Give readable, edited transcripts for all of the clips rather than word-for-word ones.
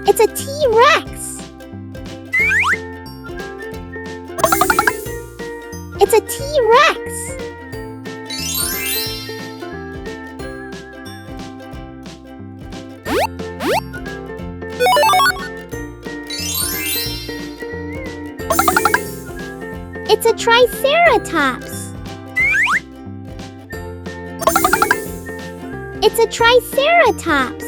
It's a T-Rex. It's a T-Rex. It's a Triceratops. It's a Triceratops.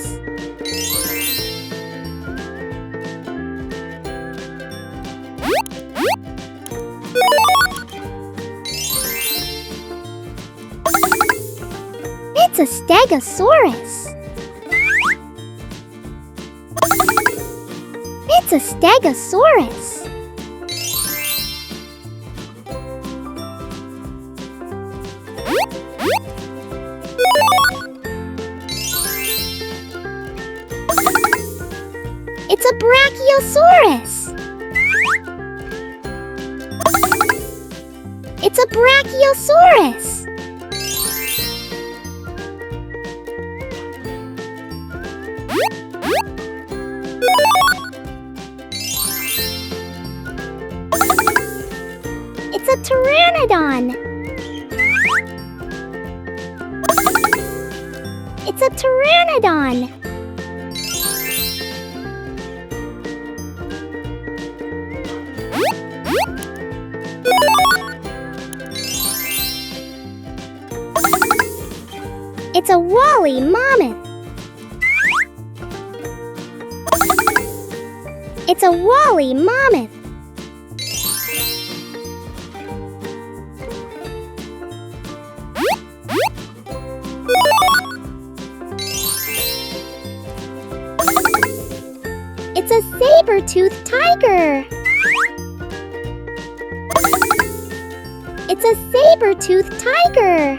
It's a Stegosaurus. It's a Stegosaurus. It's a Brachiosaurus. It's a Brachiosaurus. It's a Pteranodon. It's a Pteranodon. It's a woolly mammoth. It's a woolly mammoth. It's a saber-toothed tiger. It's a saber-toothed tiger.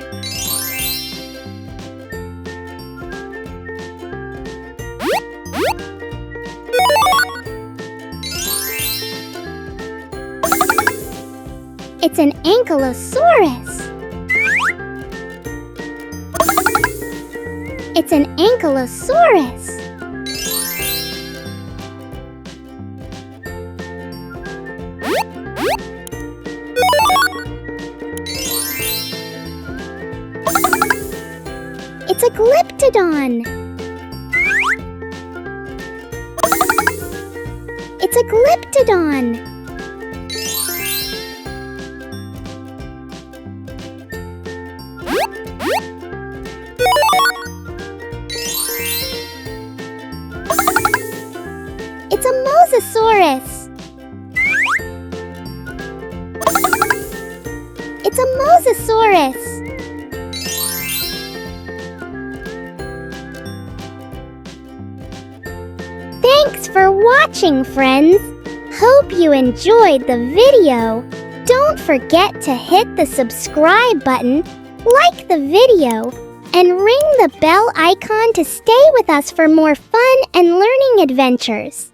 It's an ankylosaurus. It's an ankylosaurus. It's a glyptodon. It's a glyptodon. It's a mosasaurus. It's a mosasaurus. Thanks for watching, friends. Hope you enjoyed the video. Don't forget to hit the subscribe button, like the video, and ring the bell icon to stay with us for more fun and learning adventures.